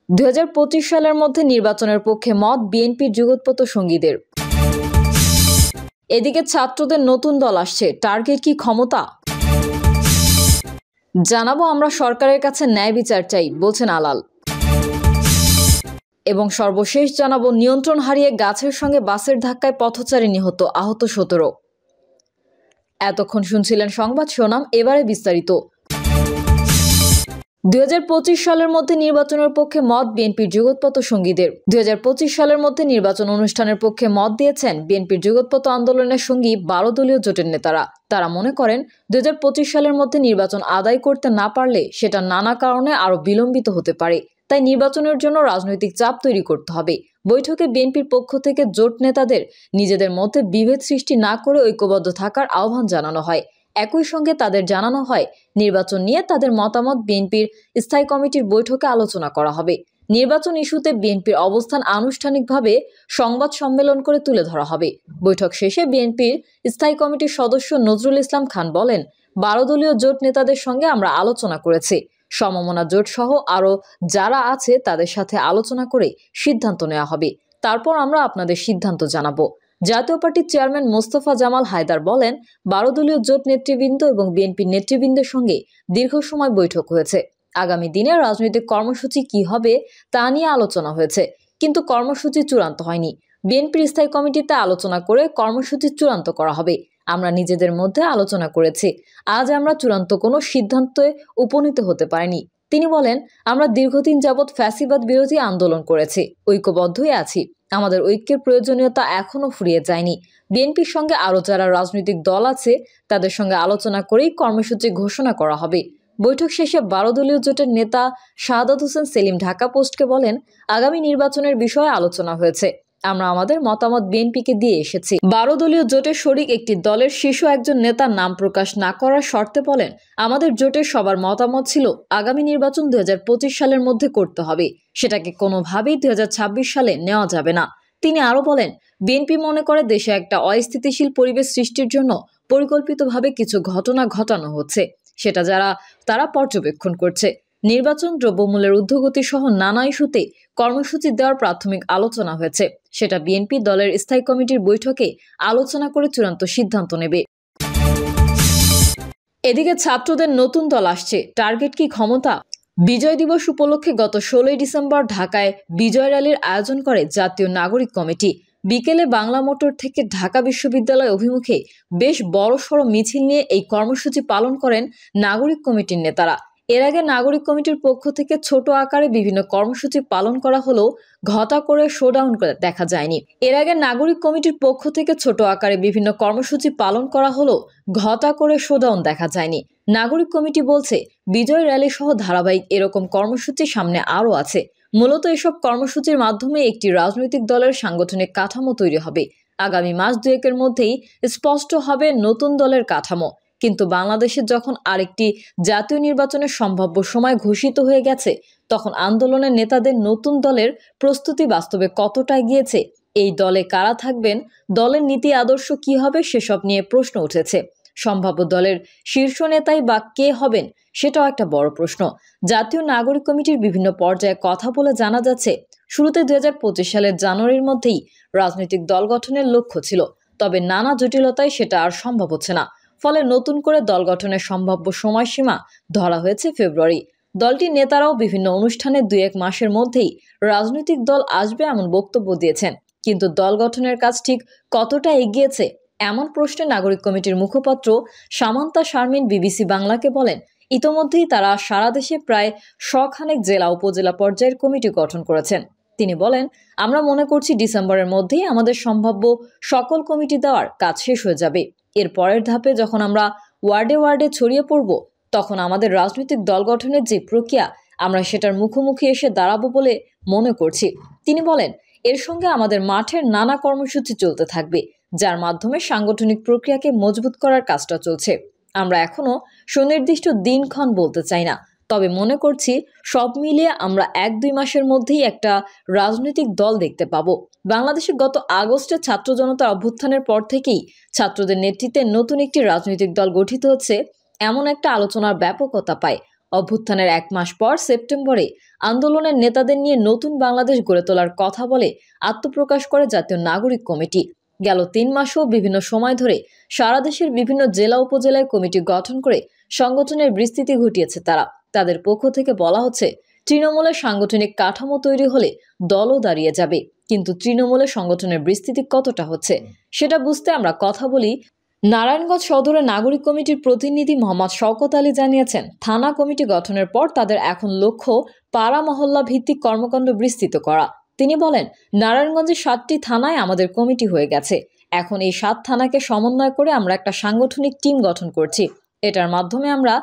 2025 সালের মধ্যে নির্বাচনের পক্ষে মত বিএনপির যুগোৎপত্য সঙ্গীদের। এদিকে ছাত্রদের নতুন দল আসছে, টার্গেট কি ক্ষমতা? জানাবো আমরা সরকারের কাছে ন্যায় বিচার চাই, বলছেন আলাল। এবং সর্বশেষ জানাবো নিয়ন্ত্রণ হারিয়ে গাছের সঙ্গে বাসের ধাক্কায় পথচারী নিহত, আহত 17। এতক্ষণ শুনছিলেন সংবাদ শিরোনাম, এবারে বিস্তারিত। 2025 সালের মধ্যে নির্বাচনের পক্ষে মত বিএনপির যুগোৎপত্য সঙ্গীদের। 2025 সালের মধ্যে নির্বাচন অনুষ্ঠানের পক্ষে মত দিয়েছেন বিএনপির যুগোৎপত্য আন্দোলনের সঙ্গী 12 দলীয় জোটের নেতারা। তারা মনে করেন 2025 সালের মধ্যে নির্বাচন আদায় করতে না পারলে সেটা নানা কারণে আরও বিলম্বিত হতে পারে। তাই নির্বাচনের জন্য রাজনৈতিক চাপ তৈরি করতে হবে। বৈঠকে বিএনপির পক্ষ থেকে জোট নেতাদের নিজেদের মধ্যে বিভেদ সৃষ্টি না করে ঐক্যবদ্ধ থাকার আহ্বান জানানো হয়। একই সঙ্গে তাদের জানানো হয় নির্বাচন নিয়ে তাদের মতামত বিএনপির স্থায়ী কমিটির বৈঠকে আলোচনা করা হবে। নির্বাচন ইস্যুতে বিএনপির অবস্থান আনুষ্ঠানিকভাবে সংবাদ সম্মেলন করে তুলে ধরা হবে। বৈঠক শেষে বিএনপির স্থায়ী কমিটির সদস্য নজরুল ইসলাম খান বলেন, 12 দলীয় জোট নেতাদের সঙ্গে আমরা আলোচনা করেছি। সমমনা জোট সহ আরও যারা আছে তাদের সাথে আলোচনা করে সিদ্ধান্ত নেওয়া হবে। তারপর আমরা আপনাদের সিদ্ধান্ত জানাবো। জাতীয় পার্টির চেয়ারম্যান মোস্তফা জামাল হায়দার বলেন, 12 দলীয় জোট নেতৃবৃন্দ এবং বিএনপির নেতৃবৃন্দের সঙ্গে দীর্ঘ সময় বৈঠক হয়েছে। আগামী দিনে রাজনৈতিক কর্মসূচি কি হবে তা নিয়ে আলোচনা হয়েছে, কিন্তু কর্মসূচি চূড়ান্ত হয়নি। বিএনপির স্থায়ী কমিটিতে আলোচনা করে কর্মসূচি চূড়ান্ত করা হবে। আমরা নিজেদের মধ্যে আলোচনা করেছি। আজ আমরা চূড়ান্ত কোনো সিদ্ধান্তে উপনীত হতে পারিনি। তিনি বলেন, আমরা দীর্ঘদিন যাবৎ ফ্যাসিবাদ বিরোধী আন্দোলন করেছি, ঐক্যবদ্ধই আছি। আমাদের ঐক্যের প্রয়োজনীয়তা এখনও ফুরিয়ে যায়নি। বিএনপির সঙ্গে আরও যারা রাজনৈতিক দল আছে তাদের সঙ্গে আলোচনা করেই কর্মসূচি ঘোষণা করা হবে। বৈঠক শেষে 12 দলীয় জোটের নেতা শাহাদাত হোসেন সেলিম ঢাকা পোস্টকে বলেন, আগামী নির্বাচনের বিষয়ে আলোচনা হয়েছে। আমরা আমাদের মতামত বিএনপিকে দিয়ে এসেছি। 12 দলীয় জোটের শরিক একটি দলের শীর্ষ একজন নেতার নাম প্রকাশ না করার শর্তে বলেন, আমাদের জোটের সবার মতামত ছিল আগামী নির্বাচন 2025 সালের মধ্যে করতে হবে। সেটাকে কোনোভাবেই 2026 সালে নেওয়া যাবে না। তিনি আরও বলেন, বিএনপি মনে করে দেশে একটা অস্থিতিশীল পরিবেশ সৃষ্টির জন্য পরিকল্পিতভাবে কিছু ঘটনা ঘটানো হচ্ছে, সেটা তারা পর্যবেক্ষণ করছে। নির্বাচন, দ্রব্যমূল্যের ঊর্ধ্বগতি সহ নানা ইস্যুতে কর্মসূচি দেওয়ার প্রাথমিক আলোচনা হয়েছে। সেটা বিএনপি দলের স্থায়ী কমিটির বৈঠকে আলোচনা করে চূড়ান্ত সিদ্ধান্ত নেবে। এদিকে ছাত্রদের নতুন দল আসছে, টার্গেট কি ক্ষমতা? বিজয় দিবস উপলক্ষে গত 16 ডিসেম্বর ঢাকায় বিজয় র্যালির আয়োজন করে জাতীয় নাগরিক কমিটি। বিকেলে বাংলা মোটর থেকে ঢাকা বিশ্ববিদ্যালয় অভিমুখে বেশ বড়সড় মিছিল নিয়ে এই কর্মসূচি পালন করেন নাগরিক কমিটির নেতারা। এর আগে নাগরিক কমিটির পক্ষ থেকে ছোট আকারে বিভিন্ন কর্মসূচি পালন করা হলেও ঘটা করে শোডাউন দেখা যায়নি। এর আগে নাগরিক কমিটির পক্ষ থেকে ছোট আকারে বিভিন্ন কর্মসূচি পালন করা হলেও ঘটা করে শোডাউন দেখা যায়নি। নাগরিক কমিটি বলছে, বিজয় র্যালি সহ ধারাবাহিক এরকম কর্মসূচি সামনে আরও আছে। মূলত এসব কর্মসূচির মাধ্যমে একটি রাজনৈতিক দলের সাংগঠনিক কাঠামো তৈরি হবে। আগামী মাস দুয়েকের মধ্যেই স্পষ্ট হবে নতুন দলের কাঠামো। কিন্তু বাংলাদেশে যখন আরেকটি জাতীয় নির্বাচনের সম্ভাব্য সময় ঘোষিত হয়ে গেছে, তখন আন্দোলনের নেতাদের নতুন দলের প্রস্তুতি বাস্তবে কতটা এগিয়েছে, এই দলে কারা থাকবেন, দলের নীতি আদর্শ কি হবে, সেসব নিয়ে প্রশ্ন উঠেছে। সম্ভাব্য দলের শীর্ষ নেতাই বা কে হবেন, সেটাও একটা বড় প্রশ্ন। জাতীয় নাগরিক কমিটির বিভিন্ন পর্যায়ে কথা বলে জানা যাচ্ছে, শুরুতে 2025 সালের জানুয়ারির মধ্যেই রাজনৈতিক দল গঠনের লক্ষ্য ছিল। তবে নানা জটিলতায় সেটা আর সম্ভব হচ্ছে না। ফলে নতুন করে দল গঠনের সম্ভাব্য সময়সীমা ধরা হয়েছে ফেব্রুয়ারি। দলটির নেতারাও বিভিন্ন অনুষ্ঠানে 2-1 মাসের মধ্যেই রাজনৈতিক দল আসবে এমন বক্তব্য দিয়েছেন। কিন্তু দল গঠনের কাজ ঠিক কতটা এগিয়েছে, এমন প্রশ্নে নাগরিক কমিটির মুখপাত্র সামান্তা শারমিন বিবিসি বাংলাকে বলেন, ইতোমধ্যেই তারা সারা দেশে প্রায় 100 খানেক জেলা উপজেলা পর্যায়ের কমিটি গঠন করেছেন। তিনি বলেন, আমরা মনে করছি ডিসেম্বরের মধ্যেই আমাদের সম্ভাব্য সকল কমিটি দেওয়ার কাজ শেষ হয়ে যাবে। এর পরের ধাপে যখন আমরা ওয়ার্ডে ওয়ার্ডে ছড়িয়ে পড়ব, তখন আমাদের রাজনৈতিক দল গঠনের যে প্রক্রিয়া, আমরা সেটার মুখোমুখি এসে দাঁড়াবো বলে মনে করছি। তিনি বলেন, এর সঙ্গে আমাদের মাঠের নানা কর্মসূচি চলতে থাকবে, যার মাধ্যমে সাংগঠনিক প্রক্রিয়াকে মজবুত করার কাজটা চলছে। আমরা এখনো সুনির্দিষ্ট দিনক্ষণ বলতে চাই না, তবে মনে করছি সব মিলিয়ে আমরা 1-2 মাসের মধ্যেই একটা রাজনৈতিক দল দেখতে পাবো। বাংলাদেশে গত আগস্টে ছাত্র জনতার অভ্যুত্থানের পর থেকেই ছাত্রদের নেতৃত্বে নতুন একটি রাজনৈতিক দল গঠিত হচ্ছে, এমন একটা আলোচনার ব্যাপকতা পায়। অভ্যুত্থানের 1 মাস পর সেপ্টেম্বরে আন্দোলনের নেতাদের নিয়ে নতুন বাংলাদেশ গড়ে তোলার কথা বলে আত্মপ্রকাশ করে জাতীয় নাগরিক কমিটি। গেল 3 মাসেও বিভিন্ন সময় ধরে সারা দেশের বিভিন্ন জেলা উপজেলায় কমিটি গঠন করে সংগঠনের বিস্তৃতি ঘটিয়েছে তারা। তাদের পক্ষ থেকে বলা হচ্ছে, তৃণমূলের সাংগঠনিক কাঠামো তৈরি হলে দলও দাঁড়িয়ে যাবে, কিন্তু তৃণমূলের সংগঠনের বিস্তৃতি কতটা হচ্ছে সেটা বুঝতে আমরা কথা বলি। নারায়ণগঞ্জ সদরে নাগরিক কমিটির প্রতিনিধি মোহাম্মদ শওকত আলী জানিয়েছেন, থানা কমিটি গঠনের পর তাদের এখন লক্ষ্য পাড়া মহল্লা ভিত্তিক কর্মকাণ্ড বিস্তৃত করা। তিনি বলেন, নারায়ণগঞ্জের 7টি থানায় আমাদের কমিটি হয়ে গেছে। এখন এই 7 থানাকে সমন্বয় করে আমরা একটা সাংগঠনিক টিম গঠন করছি। এটার মাধ্যমে আমরা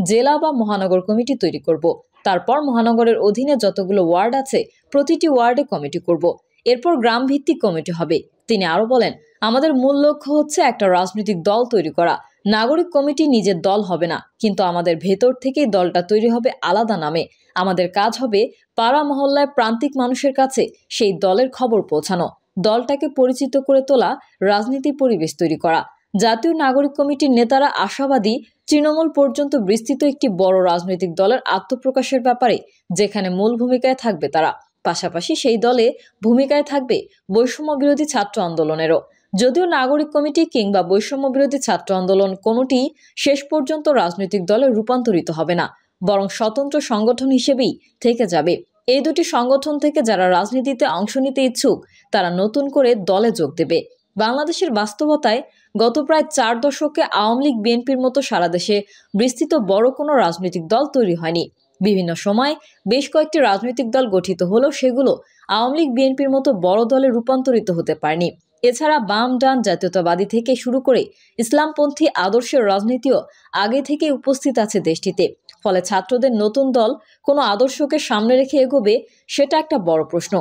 জেলা বা মহানগর কমিটি তৈরি করব। তারপর মহানগরের অধীনে যতগুলো ওয়ার্ড আছে প্রতিটি ওয়ার্ডে কমিটি করব। এরপর গ্রাম ভিত্তিক কমিটি হবে। তিনি আরো বলেন, আমাদের মূল লক্ষ্য হচ্ছে একটা রাজনৈতিক দল তৈরি করা। নাগরিক কমিটি নিজের দল হবে না, কিন্তু আমাদের ভেতর থেকেই দলটা তৈরি হবে আলাদা নামে। আমাদের কাজ হবে পাড়া মহল্লায় প্রান্তিক মানুষের কাছে সেই দলের খবর পৌঁছানো, দলটাকে পরিচিত করে তোলা, রাজনীতির পরিবেশ তৈরি করা। জাতীয় নাগরিক কমিটির নেতারা আশাবাদী, তৃণমূল পর্যন্ত বিস্তৃত একটি বড় রাজনৈতিক দলের আত্মপ্রকাশের ব্যাপারে, যেখানে মূল ভূমিকায় থাকবে তারা। পাশাপাশি সেই দলে ভূমিকায় থাকবে বৈষম্য বিরোধী ছাত্র আন্দোলনেরও। যদিও নাগরিক কমিটি কিংবা বৈষম্য বিরোধী ছাত্র আন্দোলন কোনোটি শেষ পর্যন্ত রাজনৈতিক দলে রূপান্তরিত হবে না, বরং স্বতন্ত্র সংগঠন হিসেবেই থেকে যাবে। এই দুটি সংগঠন থেকে যারা রাজনীতিতে অংশ নিতে ইচ্ছুক তারা নতুন করে দলে যোগ দেবে। বাংলাদেশের বাস্তবতায় গত প্রায় 4 দশকে আওয়ামী লীগ বিএনপির মতো সারা দেশে বিস্তৃত বড় কোনো রাজনৈতিক দল তৈরি হয়নি। বিভিন্ন সময় বেশ কয়েকটি রাজনৈতিক দল গঠিত হলেও সেগুলো আওয়ামী লীগ বিএনপির মতো বড় দলে রূপান্তরিত হতে পারেনি। এছাড়া বাম ডান জাতীয়তাবাদী থেকে শুরু করে ইসলামপন্থী আদর্শের রাজনীতিও আগে থেকে উপস্থিত আছে দেশটিতে। ফলে ছাত্রদের নতুন দল কোনো আদর্শকে সামনে রেখে এগোবে, সেটা একটা বড় প্রশ্ন।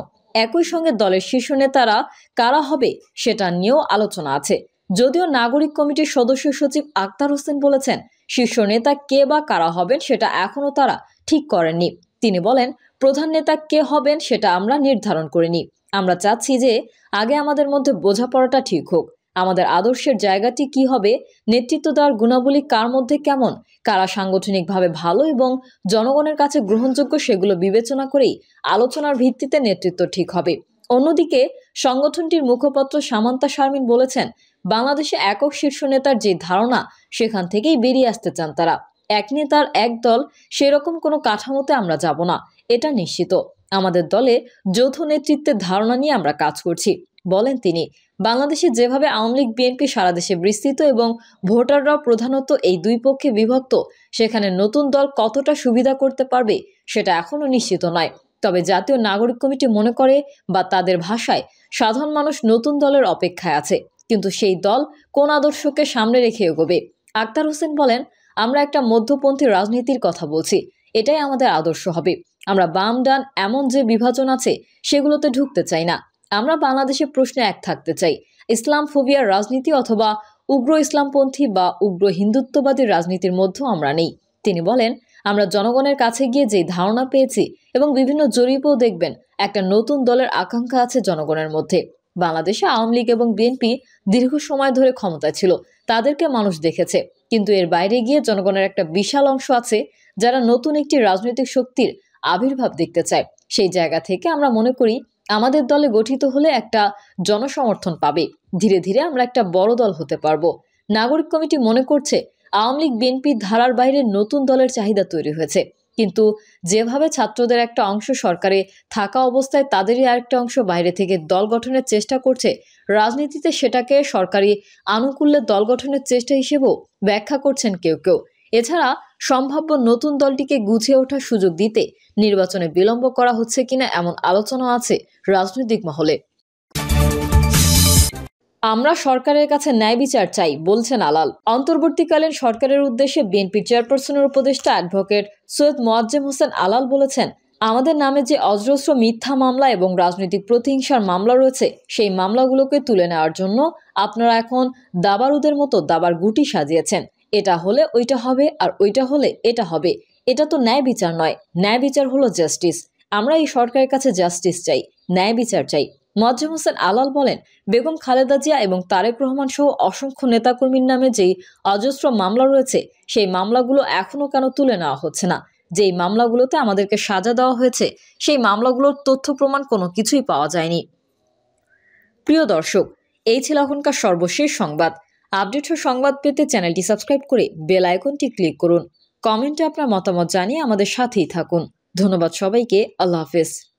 একই সঙ্গে দলের শীর্ষ নেতারা কারা হবে সেটা নিয়েও আলোচনা আছে। যদিও নাগরিক কমিটির সদস্য সচিব আক্তার হোসেন বলেছেন, শীর্ষ নেতা কে বা কারা হবেন সেটা এখনো তারা ঠিক করেননি। তিনি বলেন, প্রধান নেতা কে হবেন সেটা আমরা নির্ধারণ করিনি। আমরা চাচ্ছি যে আগে আমাদের মধ্যে বোঝাপড়াটা ঠিক হোক। আমাদের আদর্শের জায়গাটি কি হবে, নেতৃত্ব দেওয়ার গুণাবলী কার মধ্যে কেমন, কারা সাংগঠনিকভাবে ভালো এবং জনগণের কাছে গ্রহণযোগ্য, সেগুলো বিবেচনা করেই আলোচনার ভিত্তিতে নেতৃত্ব ঠিক হবে। অন্যদিকে সংগঠনটির মুখপাত্র সামান্তা শারমিন বলেছেন, বাংলাদেশে একক শীর্ষ নেতার যে ধারণা সেখান থেকেই বেরিয়ে আসতে চান তারা। এক নেতার এক দল, সেরকম কোনো কাঠামোতে আমরা যাব না, এটা নিশ্চিত। আমাদের দলে যৌথ নেতৃত্বের ধারণা নিয়ে আমরা কাজ করছি, বলেন তিনি। বাংলাদেশে যেভাবে আওয়ামী লীগ বিএনপি সারা দেশে বিস্তৃত এবং ভোটাররাও প্রধানত এই দুই পক্ষে বিভক্ত, সেখানে নতুন দল কতটা সুবিধা করতে পারবে সেটা এখনো নিশ্চিত নয়। তবে জাতীয় নাগরিক কমিটি মনে করে, বা তাদের ভাষায়, সাধারণ মানুষ নতুন দলের অপেক্ষায় আছে, কিন্তু সেই দল কোন আদর্শকে সামনে রেখে এগোবে। আক্তার হোসেন বলেন, আমরা একটা মধ্যপন্থী রাজনীতির কথা বলছি, এটাই আমাদের আদর্শ হবে। আমরা বাম ডান এমন যে বিভাজন আছে সেগুলোতে ঢুকতে চাই না। আমরা বাংলাদেশের প্রশ্নে এক থাকতে চাই। ইসলাম ফোবিয়ার রাজনীতি অথবা উগ্র ইসলামপন্থী বা উগ্র হিন্দুত্ববাদী রাজনীতির মধ্যেও আমরা নেই। তিনি বলেন, আমরা জনগণের কাছে গিয়ে যে ধারণা পেয়েছি এবং বিভিন্ন জরিপেও দেখবেন একটা নতুন দলের আকাঙ্ক্ষা আছে জনগণের মধ্যে। বাংলাদেশে আওয়ামী লীগ এবং বিএনপি দীর্ঘ সময় ধরে ক্ষমতায় ছিল, তাদেরকে মানুষ দেখেছে, কিন্তু এর বাইরে গিয়ে জনগণের একটা বিশাল অংশ আছে যারা নতুন একটি রাজনৈতিক শক্তির আবির্ভাব দেখতে চায়। সেই জায়গা থেকে আমরা মনে করি আমাদের দলে গঠিত হলে একটা জনসমর্থন পাবে, ধীরে ধীরে আমরা একটা বড় দল হতে পারবো। নাগরিক কমিটি মনে করছে আওয়ামী লীগ বিএনপির ধারার বাইরে নতুন দলের চাহিদা তৈরি হয়েছে, কিন্তু যেভাবে ছাত্রদের একটা অংশ সরকারে থাকা অবস্থায় তাদেরই আরেকটা অংশ বাইরে থেকে দল গঠনের চেষ্টা করছে, রাজনীতিতে সেটাকে সরকারি আনুকূল্যে দল গঠনের চেষ্টা হিসেবেও ব্যাখ্যা করছেন কেউ কেউ। এছাড়া সম্ভাব্য নতুন দলটিকে গুছিয়ে ওঠার সুযোগ দিতে নির্বাচনে বিলম্ব করা হচ্ছে কিনা এমন আলোচনা আছে রাজনৈতিক মহলে। আমরা সরকারের কাছে ন্যায় বিচার চাই, বলছেন আলাল। অন্তর্বর্তীকালীন সরকারের উদ্দেশ্যে বিএনপি চেয়ারপারসনের উপদেষ্টা অ্যাডভোকেট সৈয়দ মোয়াজ্জেম হোসেন আলাল বলেছেন, আমাদের নামে যে অজস্র মিথ্যা মামলা এবং রাজনৈতিক প্রতিহিংসার মামলা রয়েছে, সেই মামলাগুলোকে তুলে নেওয়ার জন্য আপনারা এখন দাবারুদের মতো দাবার গুটি সাজিয়েছেন। এটা হলে ওইটা হবে, আর ওইটা হলে এটা হবে। এটা তো ন্যায় বিচার নয়। ন্যায় বিচার হলো জাস্টিস। আমরা এই সরকারের কাছে জাস্টিস চাই, ন্যায় বিচার চাই। মোয়াজ্জেম হোসেন আলাল বলেন, বেগম খালেদা জিয়া এবং তারেক রহমান সহ অসংখ্য নেতাকর্মীর নামে যেই অজস্র মামলা রয়েছে, সেই মামলাগুলো এখনো কেন তুলে নেওয়া হচ্ছে না? যেই মামলাগুলোতে আমাদেরকে সাজা দেওয়া হয়েছে সেই মামলাগুলোর তথ্য প্রমাণ কোনো কিছুই পাওয়া যায়নি। প্রিয় দর্শক, এই ছিল এখনকার সর্বশেষ সংবাদ। আপডেট ও সংবাদ পেতে চ্যানেলটি সাবস্ক্রাইব করে বেল আইকনটি ক্লিক করুন। কমেন্টে আপনার মতামত জানিয়ে আমাদের সাথেই থাকুন। ধন্যবাদ সবাইকে। আল্লাহ হাফেজ।